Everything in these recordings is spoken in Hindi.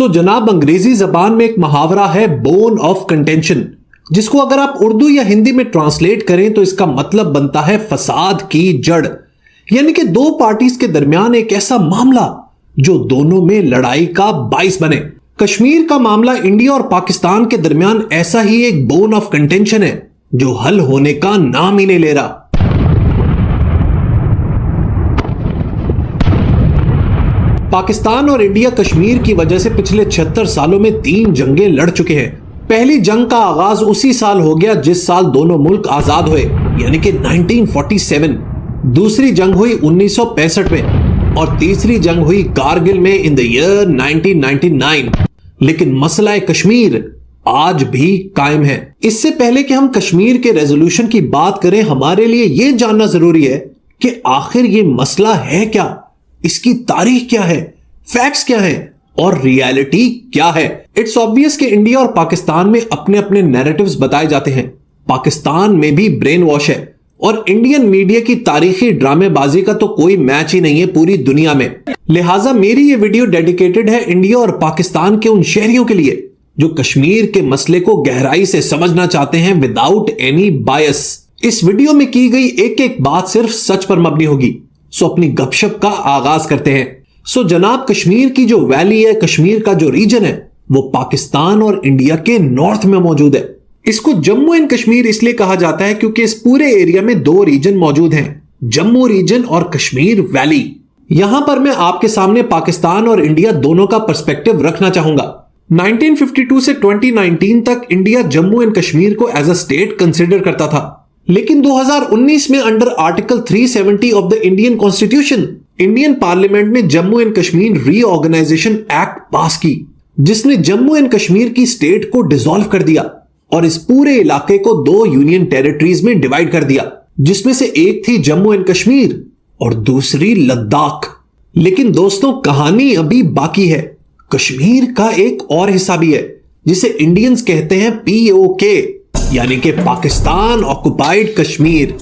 जनाब, अंग्रेजी जबान में एक मुहावरा है बोन ऑफ कंटेंशन, जिसको अगर आप उर्दू या हिंदी में ट्रांसलेट करें तो इसका मतलब बनता है फसाद की जड़। यानी कि दो पार्टीज के दरमियान एक ऐसा मामला जो दोनों में लड़ाई का बाइस बने। कश्मीर का मामला इंडिया और पाकिस्तान के दरमियान ऐसा ही एक बोन ऑफ कंटेंशन है जो हल होने का नाम ही नहीं ले रहा। पाकिस्तान और इंडिया कश्मीर की वजह से पिछले 76 सालों में 3 जंगें लड़ चुके हैं। पहली जंग का आगाज उसी साल हो गया जिस साल दोनों मुल्क आजाद हुए, यानी कि 1947। दूसरी जंग हुई 1965 में और तीसरी जंग हुई कारगिल में इन द ईयर 1999। लेकिन मसला कश्मीर आज भी कायम है। इससे पहले कि हम कश्मीर के रेजोल्यूशन की बात करें, हमारे लिए यह जानना जरूरी है कि आखिर ये मसला है क्या, इसकी तारीख क्या है, फैक्ट्स क्या है और रियलिटी क्या है। इट्स ऑब्वियस कि इंडिया और पाकिस्तान में अपने अपने नैरेटिव्स बताए जाते हैं। पाकिस्तान में भी ब्रेन वॉश है और इंडियन मीडिया की तारीखी ड्रामेबाजी का तो कोई मैच ही नहीं है पूरी दुनिया में। लिहाजा मेरी ये वीडियो डेडिकेटेड है इंडिया और पाकिस्तान के उन शहरियों के लिए जो कश्मीर के मसले को गहराई से समझना चाहते हैं विदाउट एनी बायस। इस वीडियो में की गई एक एक बात सिर्फ सच पर मबनी होगी। सो अपनी गपशप का आगाज करते हैं। सो जनाब, कश्मीर की जो वैली है, कश्मीर का जो रीजन है, वो पाकिस्तान और इंडिया के नॉर्थ में मौजूद है। इसको जम्मू एंड कश्मीर इसलिए कहा जाता है क्योंकि इस पूरे एरिया में 2 रीजन मौजूद हैं, जम्मू रीजन और कश्मीर वैली। यहां पर मैं आपके सामने पाकिस्तान और इंडिया दोनों का पर्सपेक्टिव रखना चाहूंगा। 1952 से 2019 तक इंडिया जम्मू एंड कश्मीर को एज अ स्टेट कंसिडर करता था, लेकिन 2019 में under article 370 of the Indian constitution Indian parliament ने Jammu and Kashmir reorganisation act pass की, जिसने जम्मू एंड कश्मीर की स्टेट को डिसॉल्व कर दिया और इस पूरे इलाके को 2 यूनियन टेरिटरीज में डिवाइड कर दिया, जिसमें से एक थी जम्मू एंड कश्मीर और दूसरी लद्दाख। लेकिन दोस्तों, कहानी अभी बाकी है। कश्मीर का एक और हिस्सा भी है जिसे इंडियंस कहते हैं POK, यानी कि पाकिस्तान ऑक्युपाइड कश्मीर।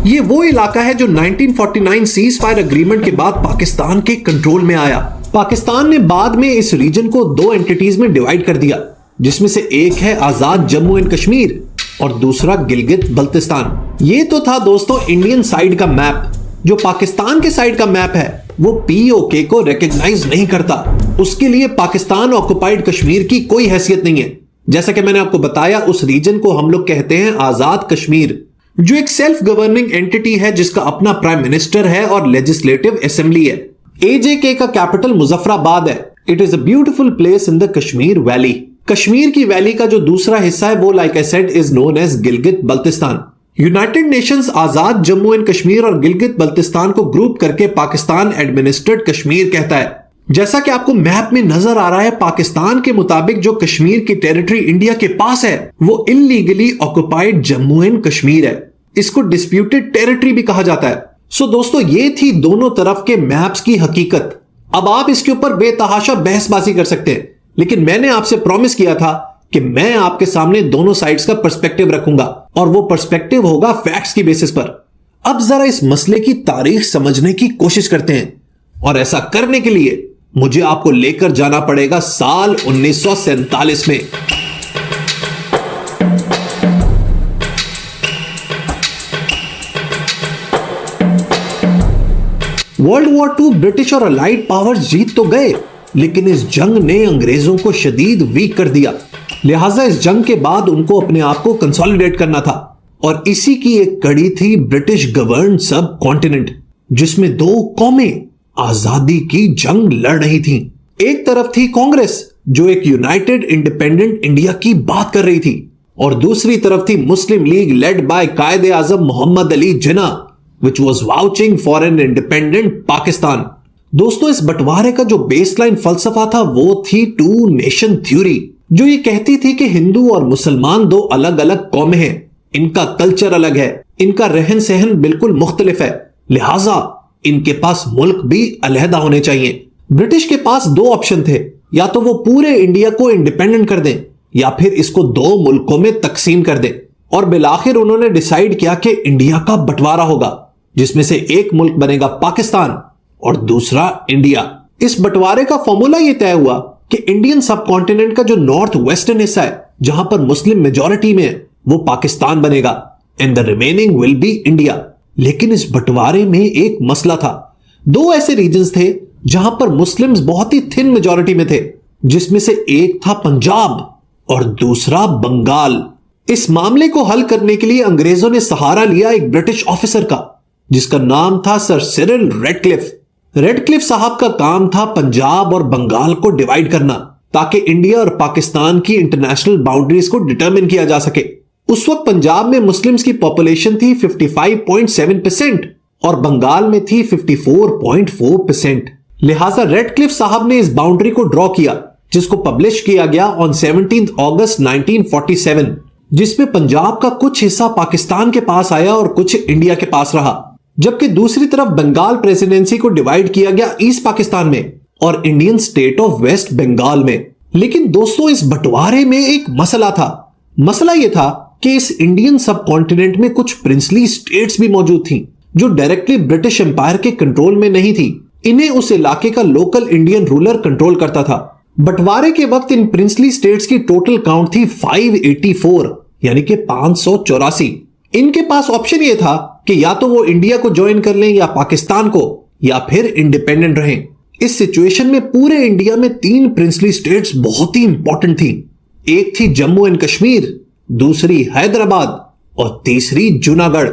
ये वो इलाका है जो 1949 सीज फायर एग्रीमेंट के बाद पाकिस्तान के कंट्रोल में आया। पाकिस्तान ने बाद में इस रीजन को 2 एंटिटीज में डिवाइड कर दिया, जिसमें से एक है आजाद जम्मू एंड कश्मीर और दूसरा गिलगित बल्तिस्तान। ये तो था दोस्तों इंडियन साइड का मैप। जो पाकिस्तान के साइड का मैप है वो POK को रिकॉग्नाइज नहीं करता। उसके लिए पाकिस्तान ऑक्युपाइड कश्मीर की कोई हैसियत नहीं है। जैसा कि मैंने आपको बताया, उस रीजन को हम लोग कहते हैं आजाद कश्मीर, जो एक सेल्फ गवर्निंग एंटिटी है जिसका अपना प्राइम मिनिस्टर है और लेजिस्लेटिव असेंबली है। AJK का कैपिटल मुजफ्फराबाद है। It is a beautiful place in the Kashmir valley. Kashmir की वैली का जो दूसरा हिस्सा है वो, like I said, is known as Gilgit Baltistan. United Nations Azad Jammu and Kashmir और गिलगित बल्तिस्तान को ग्रुप करके पाकिस्तान एडमिनिस्ट्रेड कश्मीर कहता है। जैसा कि आपको मैप में नजर आ रहा है, पाकिस्तान के मुताबिक जो कश्मीर की टेरिटरी इंडिया के पास है वो illegally occupied Jammu and Kashmir है। इसको डिस्प्यूटेड टेरिटरी भी कहा जाता है। सो दोस्तों, ये थी दोनों तरफ के मैप्स की हकीकत। अब आप इसके ऊपर बेतहाशा बहसबाजी कर सकते हैं, लेकिन मैंने आपसे प्रॉमिस किया था कि मैं आपके सामने दोनों साइड्स का पर्सपेक्टिव रखूंगा और वो पर्सपेक्टिव होगा फैक्ट्स की बेसिस पर। अब जरा इस मसले की तारीख समझने की कोशिश करते हैं, और ऐसा करने के लिए मुझे आपको लेकर जाना पड़ेगा साल 1947 में। वर्ल्ड वॉर 2 ब्रिटिश और अलाइड पावर्स जीत तो गए, लेकिन इस जंग ने अंग्रेजों को शदीद वीक कर दिया। लिहाजा इस जंग के बाद उनको अपने आप को कंसोलिडेट करना था, और इसी की एक कड़ी थी ब्रिटिश गवर्न सब कॉन्टिनेंट, जिसमें 2 कौमें आजादी की जंग लड़ रही थीं। एक तरफ थी कांग्रेस, जो एक यूनाइटेड इंडिपेंडेंट इंडिया की बात कर रही थी, और दूसरी तरफ थी मुस्लिम लीग लेड बाय कायदे आजम Mohammad Ali Jinnah, which was vouching for an independent Pakistan. दोस्तों, इस बंटवारे का जो बेसलाइन फलसफा था वो थी 2 नेशन थ्योरी, जो ये कहती थी कि हिंदू और मुसलमान 2 अलग अलग कौमें हैं, इनका कल्चर अलग है, इनका रहन सहन बिल्कुल मुख्तलिफ है, लिहाजा इनके पास मुल्क भी अलहदा होने चाहिए। ब्रिटिश के पास 2 ऑप्शन थे, या तो वो पूरे इंडिया को इंडिपेंडेंट कर दें या फिर इसको 2 मुल्कों में तकसीम कर दें। और बिलाखिर उन्होंने डिसाइड किया कि इंडिया का बंटवारा होगा, जिसमें से एक मुल्क बनेगा पाकिस्तान और दूसरा इंडिया। इस बंटवारे का फॉर्मूला यह तय हुआ कि इंडियन सब कॉन्टिनेंट का जो नॉर्थ वेस्टर्न हिस्सा है, जहां पर मुस्लिम मेजॉरिटी में है, वो पाकिस्तान बनेगा and the remaining will be India. लेकिन इस बंटवारे में एक मसला था। दो ऐसे रीजन्स थे जहां पर मुस्लिम्स बहुत ही थिन मेजॉरिटी में थे, जिसमें से एक था पंजाब और दूसरा बंगाल। इस मामले को हल करने के लिए अंग्रेजों ने सहारा लिया एक ब्रिटिश ऑफिसर का, जिसका नाम था सर सिरिल रेडक्लिफ। रेडक्लिफ साहब का काम था पंजाब और बंगाल को डिवाइड करना, ताकि इंडिया और पाकिस्तान की इंटरनेशनल बाउंड्रीज को डिटरमिन किया जा सके। उस वक्त पंजाब में मुस्लिम्स की पॉपुलेशन थी 55.7% और बंगाल में थी 54.4%। लिहाजा रेडक्लिफ साहब ने इस बाउंड्री को ड्रॉ किया, जिसको पब्लिश किया गया ऑन 17 अगस्त 1947, जिसमें पंजाब का कुछ हिस्सा पाकिस्तान के पास आया और कुछ इंडिया के पास रहा, जबकि दूसरी तरफ बंगाल प्रेसिडेंसी को डिवाइड किया गया ईस्ट पाकिस्तान में और Indian state of West Bengal में। लेकिन दोस्तों, इस बंटवारे में एक मसला था। मसला यह था कि इस इंडियन सब कॉन्टिनेंट में कुछ प्रिंसली स्टेट्स भी मौजूद थीं, जो डायरेक्टली ब्रिटिश एम्पायर के कंट्रोल में नहीं थी। इन्हें उस इलाके का लोकल इंडियन रूलर कंट्रोल करता था। बंटवारे के वक्त इन प्रिंसली स्टेट्स की टोटल काउंट थी 584, यानी कि 584। इनके पास ऑप्शन यह था कि या तो वो इंडिया को ज्वाइन कर लें या पाकिस्तान को, या फिर इंडिपेंडेंट रहें। इस सिचुएशन में पूरे इंडिया में 3 प्रिंसली स्टेट्स बहुत ही इंपॉर्टेंट थी। एक थी जम्मू एंड कश्मीर, दूसरी हैदराबाद और तीसरी जूनागढ़।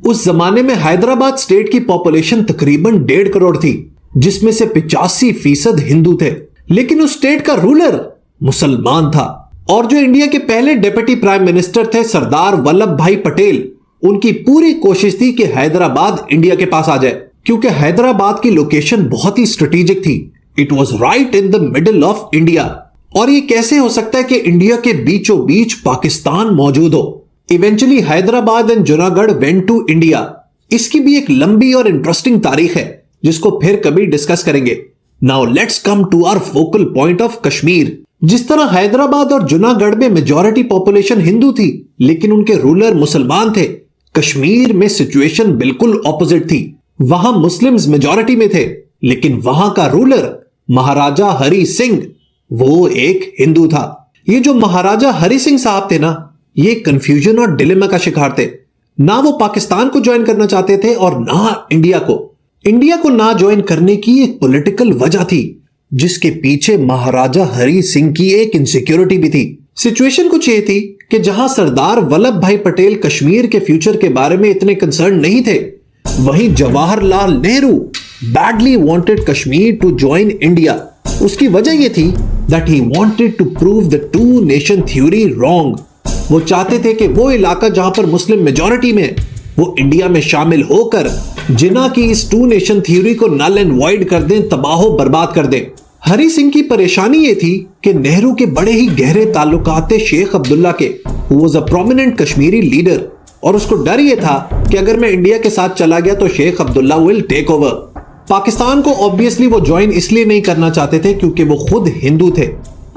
उस जमाने में हैदराबाद स्टेट की पॉपुलेशन तकरीबन 1.5 करोड़ थी, जिसमें से 85% हिंदू थे। लेकिन उस स्टेट का रूलर मुसलमान था, और जो इंडिया के पहले डिप्टी प्राइम मिनिस्टर थे सरदार वल्लभ भाई पटेल, उनकी पूरी कोशिश थी कि हैदराबाद इंडिया के पास आ जाए, क्योंकि हैदराबाद की लोकेशन बहुत ही स्ट्रेटेजिक थी। It was right in the middle of India. और ये कैसे हो सकता है कि इंडिया के बीचों बीच पाकिस्तान मौजूद हो। Eventually Hyderabad and Junagadh went to India. इसकी भी एक लंबी और इंटरेस्टिंग तारीख है, जिसको फिर कभी डिस्कस करेंगे। Now let's come to our focal point of Kashmir. जिस तरह हैदराबाद और जूनागढ़ में मेजॉरिटी पॉपुलेशन हिंदू थी, लेकिन उनके रूलर मुसलमान थे, कश्मीर में सिचुएशन बिल्कुल ऑपोजिट थी। वहां मुस्लिम्स मेजॉरिटी में थे, लेकिन वहां का रूलर महाराजा हरि सिंह, वो एक हिंदू था। ये जो महाराजा हरि सिंह साहब थे ना, ये कंफ्यूजन और डिलेमा का शिकार थे। ना वो पाकिस्तान को ज्वाइन करना चाहते थे और ना इंडिया को। इंडिया को ना ज्वाइन करने की एक पॉलिटिकल वजह थी, जिसके पीछे महाराजा हरि सिंह की एक इनसिक्योरिटी भी थी। सिचुएशन कुछ ये थी कि जहां सरदार वल्लभ भाई पटेल कश्मीर के फ्यूचर के बारे में इतने कंसर्न नहीं थे, वहीं Jawaharlal Nehru badly wanted Kashmir to join India. उसकी वजह यह थी that he wanted to prove the two nation theory wrong. वो चाहते थे कि वो इलाका जहां पर मुस्लिम मेजॉरिटी में, वो इंडिया में शामिल होकर जिन्ना की इस टू नेशन थ्योरी को नल एंड वॉइड कर दें, तबाहो बर्बाद कर दें। हरि सिंह की परेशानी ये थी कि नेहरू के बड़े ही गहरे ताल्लुकात थे शेख अब्दुल्ला के, who was a prominent Kashmiri leader, और उसको डर ये था कि अगर मैं इंडिया के साथ चला गया तो Sheikh Abdullah will take over. Pakistan को ऑब्वियसली वो ज्वाइन इसलिए नहीं करना चाहते थे क्योंकि वो खुद हिंदू थे।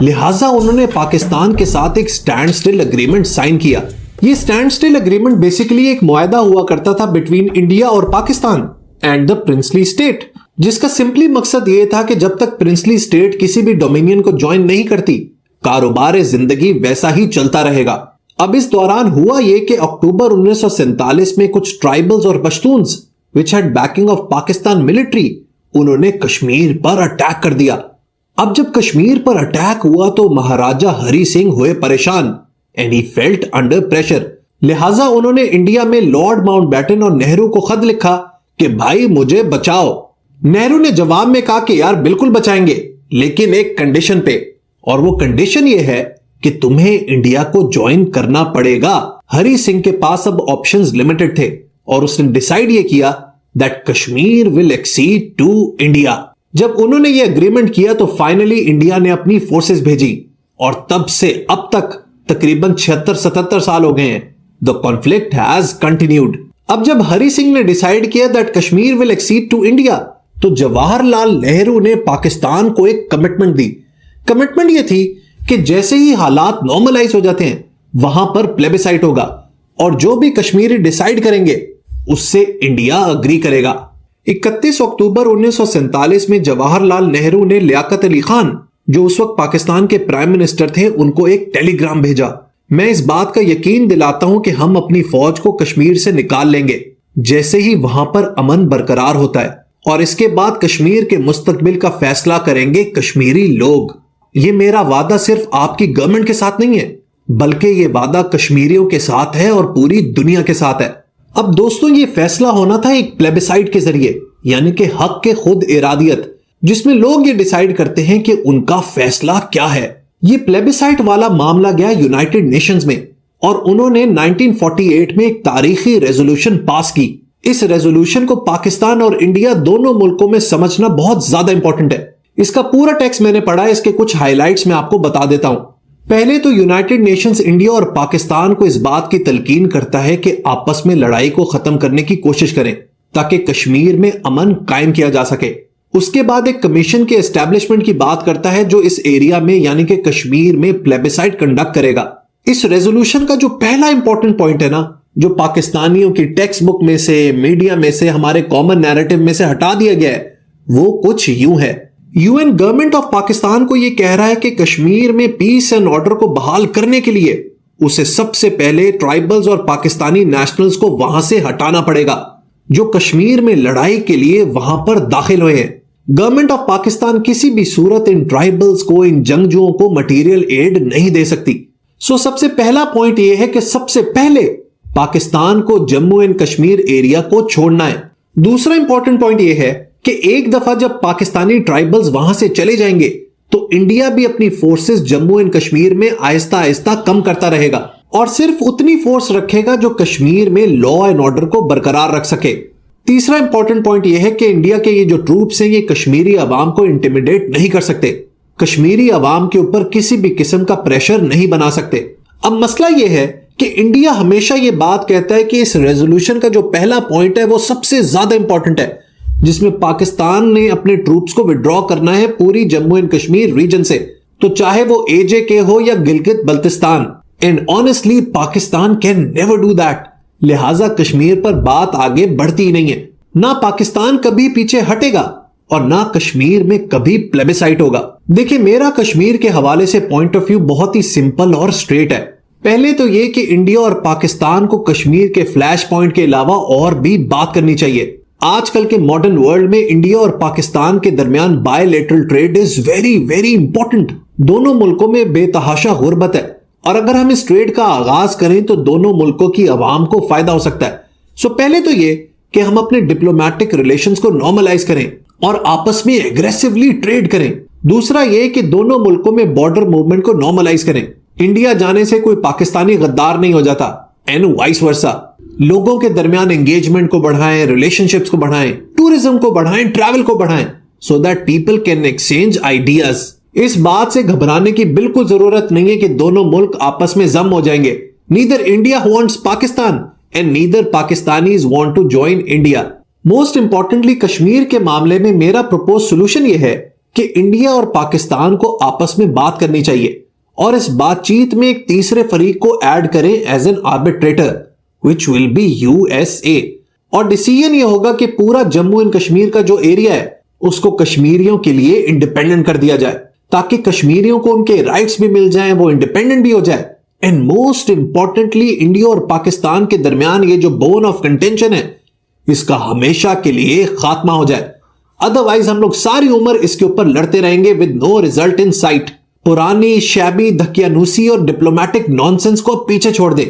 लिहाजा उन्होंने पाकिस्तान के साथ एक स्टैंड स्टिल अग्रीमेंट साइन किया। ये स्टैंड स्टिल अग्रीमेंट बेसिकली एक मुआहदा हुआ करता था बिटवीन इंडिया और Pakistan and the princely state, जिसका सिंपली मकसद ये था कि जब तक प्रिंसली स्टेट किसी भी डोमिनियन को ज्वाइन नहीं करती, कारोबार जिंदगी वैसा ही चलता रहेगा। अब इस दौरान हुआ यह कि अक्टूबर 1947 में कुछ ट्राइबल्स और Pashtuns which had banking of Pakistan military, उन्होंने कश्मीर पर अटैक कर दिया। अब जब कश्मीर पर अटैक हुआ तो महाराजा हरि सिंह हुए परेशान and he felt under pressure. लिहाजा उन्होंने इंडिया में लॉर्ड माउंटबेटन और नेहरू को खत लिखा कि भाई मुझे बचाओ। नेहरू ने जवाब में कहा कि यार बिल्कुल बचाएंगे, लेकिन एक कंडीशन पे, और वो कंडीशन ये है कि तुम्हें इंडिया को ज्वाइन करना पड़ेगा। हरि सिंह के पास अब ऑप्शंस लिमिटेड थे और उसने डिसाइड ये किया that Kashmir will accede to India. जब उन्होंने ये अग्रीमेंट किया तो फाइनली इंडिया ने अपनी फोर्सेस भेजी और तब से अब तक तकरीबन 76-77 साल हो गए हैं। The conflict has continued. अब जब हरि सिंह ने डिसाइड किया that Kashmir will accede to India, तो जवाहरलाल नेहरू ने पाकिस्तान को एक कमिटमेंट दी। कमिटमेंट ये थी कि जैसे ही हालात नॉर्मलाइज हो जाते हैं, वहां पर प्लेबिसाइट होगा और जो भी कश्मीरी डिसाइड करेंगे उससे इंडिया अग्री करेगा। 31 अक्टूबर 1947 में जवाहरलाल नेहरू ने लियाकत अली खान, जो उस वक्त पाकिस्तान के प्राइम मिनिस्टर थे, उनको एक टेलीग्राम भेजा। मैं इस बात का यकीन दिलाता हूं कि हम अपनी फौज को कश्मीर से निकाल लेंगे जैसे ही वहां पर अमन बरकरार होता है, और इसके बाद कश्मीर के मुस्तकबिल का फैसला करेंगे कश्मीरी लोग। ये मेरा वादा सिर्फ आपकी गवर्नमेंट के साथ नहीं है, बल्कि ये वादा कश्मीरियों के साथ है और पूरी दुनिया के साथ है। अब दोस्तों, ये फैसला होना था एक प्लेबिसाइट के जरिए, यानी कि हक के खुद इरादियत, जिसमें लोग ये डिसाइड करते हैं कि उनका फैसला क्या है। ये प्लेबिसाइट वाला मामला गया यूनाइटेड नेशंस में, और उन्होंने 1948 में एक तारीखी रेजोल्यूशन पास की। इस रेजोल्यूशन को पाकिस्तान और इंडिया दोनों मुल्कों में समझना बहुत ज्यादा इंपॉर्टेंट है। इसका पूरा टेक्स्ट मैंने पढ़ा है, इसके कुछ हाइलाइट्स मैं आपको बता देता हूं। पहले तो यूनाइटेड नेशंस इंडिया और पाकिस्तान को इस बात की तलकीन करता है कि आपस में लड़ाई को खत्म करने की कोशिश करें ताकि कश्मीर में अमन कायम किया जा सके। उसके बाद एक कमीशन के एस्टैब्लिशमेंट की बात करता है जो इस एरिया में यानी कि कश्मीर में प्लेबिसाइट कंडक्ट करेगा। इस रेजोल्यूशन का जो पहला इंपॉर्टेंट पॉइंट है ना, जो पाकिस्तानियों की टेक्स्ट बुक में से, मीडिया में से, हमारे कॉमन नैरेटिव में से हटा दिया गया है, वो कुछ यूं है। यूएन गवर्नमेंट ऑफ पाकिस्तान को यह कह रहा है कि कश्मीर में पीस एंड ऑर्डर को बहाल करने के लिए उसे सबसे पहले ट्राइबल्स और पाकिस्तानी नेशनल्स को वहां से हटाना पड़ेगा जो कश्मीर में लड़ाई के लिए वहां पर दाखिल हुए हैं। गवर्नमेंट ऑफ पाकिस्तान किसी भी सूरत इन ट्राइबल्स को, इन जंगजुओं को मटेरियल एड नहीं दे सकती। सो सबसे पहला पॉइंट यह है कि सबसे पहले पाकिस्तान को जम्मू एंड कश्मीर एरिया को छोड़ना है। दूसरा इंपॉर्टेंट पॉइंट यह है कि एक दफा जब पाकिस्तानी ट्राइबल्स वहां से चले जाएंगे तो इंडिया भी अपनी फोर्सेस जम्मू एंड कश्मीर में आहिस्ता आहिस्ता कम करता रहेगा और सिर्फ उतनी फोर्स रखेगा जो कश्मीर में लॉ एंड ऑर्डर को बरकरार रख सके। तीसरा इंपॉर्टेंट पॉइंट यह है कि इंडिया के ये जो ट्रूप्स हैं ये कश्मीरी अवाम को इंटिमिडेट नहीं कर सकते, कश्मीरी अवाम के ऊपर किसी भी किस्म का प्रेशर नहीं बना सकते। अब मसला यह है कि इंडिया हमेशा यह बात कहता है कि इस रेजोल्यूशन का जो पहला पॉइंट है वो सबसे ज्यादा इंपॉर्टेंट है, जिसमें पाकिस्तान ने अपने ट्रूप्स को विड्रॉ करना है पूरी जम्मू एंड कश्मीर रीजन से, तो चाहे वो AJK हो या Gilgit Baltistan. And honestly Pakistan can never do that. लिहाजा कश्मीर पर बात आगे बढ़ती ही नहीं है। ना पाकिस्तान कभी पीछे हटेगा और ना कश्मीर में कभी प्लेबिसाइट होगा। देखिए, मेरा कश्मीर के हवाले से पॉइंट ऑफ व्यू बहुत ही सिंपल और स्ट्रेट है। पहले तो यह कि इंडिया और पाकिस्तान को कश्मीर के फ्लैश पॉइंट के अलावा और भी बात करनी चाहिए। आजकल के मॉडर्न वर्ल्ड में इंडिया और पाकिस्तान के दरमियान bilateral trade is very very important. दोनों मुल्कों में बेतहाशा गुर्बत है और अगर हम इस ट्रेड का आगाज करें तो दोनों मुल्कों की आवाम को फायदा हो सकता है। सो पहले तो ये कि हम अपने डिप्लोमेटिक रिलेशंस को नॉर्मलाइज करें और आपस में एग्रेसिवली ट्रेड करें। दूसरा यह कि दोनों मुल्कों में बॉर्डर मूवमेंट को नॉर्मलाइज करें। इंडिया जाने से कोई पाकिस्तानी गद्दार नहीं हो जाता एंड वाइस वर्सा। लोगों के दरमियान एंगेजमेंट को बढ़ाएं, रिलेशनशिप्स को बढ़ाएं, टूरिज्म को बढ़ाएं, ट्रैवल को बढ़ाएं, so that people can exchange ideas. इस बात से घबराने की बिल्कुल जरूरत नहीं है कि दोनों मुल्क आपस में जम हो जाएंगे। Neither India wants Pakistan and neither Pakistanis want to join India. Most importantly Kashmir के मामले में मेरा प्रपोज सोल्यूशन यह है कि इंडिया और पाकिस्तान को आपस में बात करनी चाहिए और इस बातचीत में एक तीसरे फरीक को ऐड करें as an arbitrator which will be USA। और डिसीजन ये होगा कि पूरा जम्मू एंड कश्मीर का जो एरिया है उसको कश्मीरियों के लिए इंडिपेंडेंट कर दिया जाए ताकि कश्मीरियों को उनके राइट्स भी मिल जाएं, वो इंडिपेंडेंट भी हो जाए। एंड मोस्ट इंपॉर्टेंटली इंडिया और पाकिस्तान के दरमियान ये जो बोन ऑफ कंटेंशन है इसका हमेशा के लिए खात्मा हो जाए। अदरवाइज हम लोग सारी उम्र इसके ऊपर लड़ते रहेंगे with no result in sight. पुरानी शैबी धकियानूसी और डिप्लोमेटिक नॉनसेंस को पीछे छोड़ दे।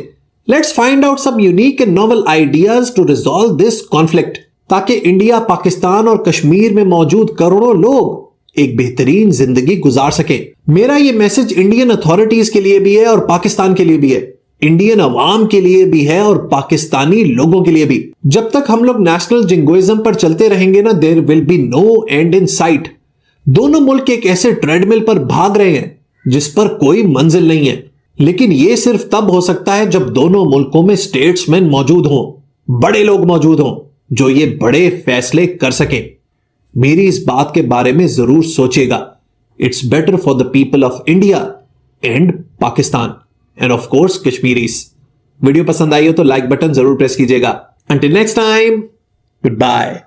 Let's find out some unique and novel ideas to resolve this conflict ताकि इंडिया, पाकिस्तान और कश्मीर में मौजूद करोड़ों लोग एक बेहतरीन जिंदगी गुजार सके। मेरा ये मैसेज इंडियन अथॉरिटीज के लिए भी है और पाकिस्तान के लिए भी है, इंडियन अवाम के लिए भी है और पाकिस्तानी लोगों के लिए भी। जब तक हम लोग नेशनल जिंगोइज्म पर चलते रहेंगे ना, there will be no end in sight. दोनों मुल्क एक ऐसे ट्रेडमिल पर भाग रहे हैं जिस पर कोई मंजिल नहीं है, लेकिन यह सिर्फ तब हो सकता है जब दोनों मुल्कों में स्टेट्समैन मौजूद हों, बड़े लोग मौजूद हों जो ये बड़े फैसले कर सकें। मेरी इस बात के बारे में जरूर सोचिएगा। It's better for the people of India and Pakistan and of course Kashmiris. Video पसंद आई हो तो लाइक बटन जरूर प्रेस कीजिएगा। Until next time, good bye.